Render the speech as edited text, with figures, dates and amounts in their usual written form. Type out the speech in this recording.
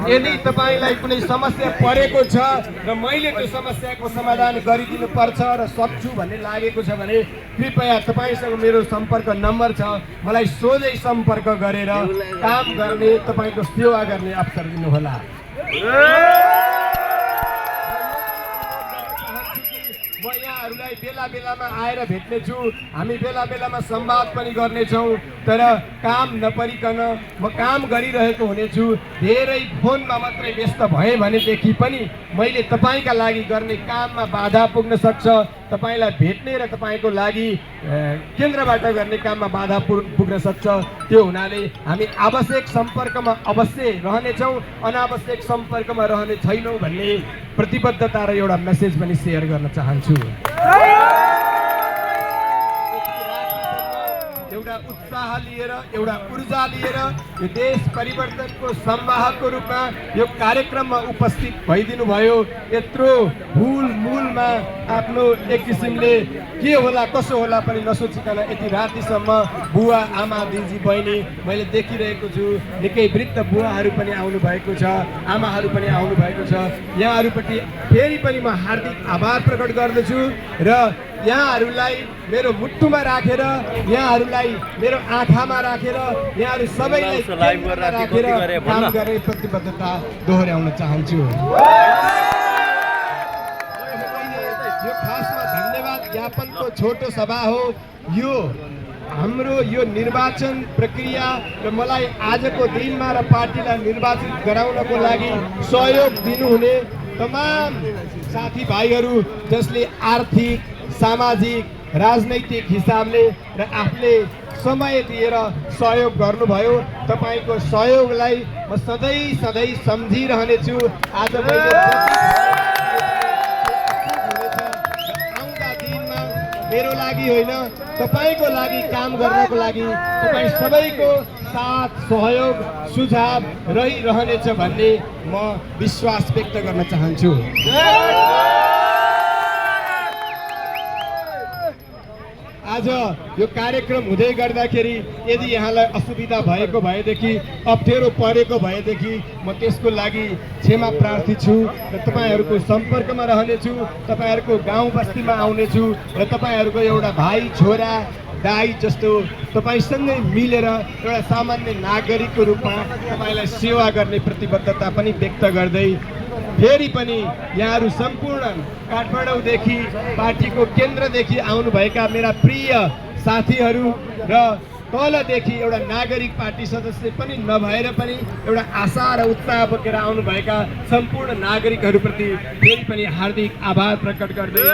यदि तपाईलाई कुनै समस्या परेको छ र मैले त्यो समस्याको समाधान गरिदिनु पर्छ र सक्छु भन्ने लागेको छ भने कृपया तपाईसँग मेरो सम्पर्क नम्बर छ, मलाई सोझै सम्पर्क गरेर काम गर्ने, तपाईको सेवा गर्ने अवसर दिनुहोला। म यहाँहरूलाई बेला बेलामा आएर भेट्नेछु, हामी बेला बेलामा संवाद पनि गर्नेछौँ, तर काम नपरिकन म काम गरिरहेको हुनेछु। धेरै फोनमा मात्रै व्यस्त भएँ भनेदेखि पनि मैले तपाईँका लागि गर्ने काममा बाधा पुग्न सक्छ, तपाईँलाई भेट्ने र तपाईँको लागि केन्द्रबाट गर्ने काममा बाधा पुग्न सक्छ। त्यो हुनाले हामी आवश्यक सम्पर्कमा अवश्य रहनेछौँ, अनावश्यक सम्पर्कमा रहने छैनौँ भन्ने प्रतिबद्धता र एउटा मेसेज पनि सेयर गर्न चाहन्छु। एउटा उत्साह लिएर, एउटा ऊर्जा लिएर यो देश परिवर्तनको संवाहकको रूपमा यो कार्यक्रममा उपस्थित भइदिनु भयो। यत्रो मूलमा आफ्नो एक किसिमले के होला कसो होला पनि नसोचिकन यति रातिसम्म बुवा आमा दिदी बहिनी मैले देखिरहेको छु। निकै वृद्ध बुवाहरू पनि आउनु भएको छ, आमाहरू पनि आउनु भएको छ। यहाँहरूप्रति फेरि पनि म हार्दिक आभार प्रकट गर्दछु र यहाँहरूलाई मेरो मुटुमा राखेर, यहाँहरूलाई मेरो आँखामा राखेर, यहाँहरू सबैलाई राखेर काम गर्ने प्रतिबद्धता दोहोर्याउन चाहन्छु। यो खासमा धन्यवाद ज्ञापनको छोटो सभा हो। यो हाम्रो यो निर्वाचन प्रक्रिया र मलाई आजको दिनमा र पार्टीलाई निर्वाचित गराउनको लागि सहयोग दिनुहुने तमाम साथीभाइहरू जसले आर्थिक, सामाजिक, राजनैतिक हिसाबले र आफूले समय दिएर सहयोग गर्नुभयो, तपाईँको सहयोगलाई म सधैँ सधैँ सम्झिरहनेछु। आज आउँदा दिनमा मेरो लागि होइन, तपाईँको लागि काम गर्नको लागि तपाईँ सबैको साथ, सहयोग, सुझाव रहिरहनेछ भन्ने म विश्वास व्यक्त गर्न चाहन्छु। आज यो कार्यक्रम हुँदै गर्दाखेरि यदि यहाँलाई असुविधा भएको भएदेखि, अप्ठ्यारो परेको भएदेखि म त्यसको लागि क्षमा प्रार्थी छु र तपाईँहरूको सम्पर्कमा रहनेछु, तपाईँहरूको गाउँ बस्तीमा आउनेछु र तपाईँहरूको एउटा भाइ छोरा दाइ जस्तो तपाईँसँगै मिलेर एउटा सामान्य नागरिकको रूपमा तपाईँलाई सेवा गर्ने प्रतिबद्धता पनि व्यक्त गर्दै फेरि पनि यहाँहरू सम्पूर्ण काठमाडौँदेखि, पार्टीको केन्द्रदेखि आउनुभएका मेरा प्रिय साथीहरू र तलदेखि एउटा नागरिक पार्टी सदस्य पनि नभएर पनि एउटा आशा र उत्साह बोकेर आउनुभएका सम्पूर्ण नागरिकहरूप्रति फेरि पनि हार्दिक आभार प्रकट गर्दै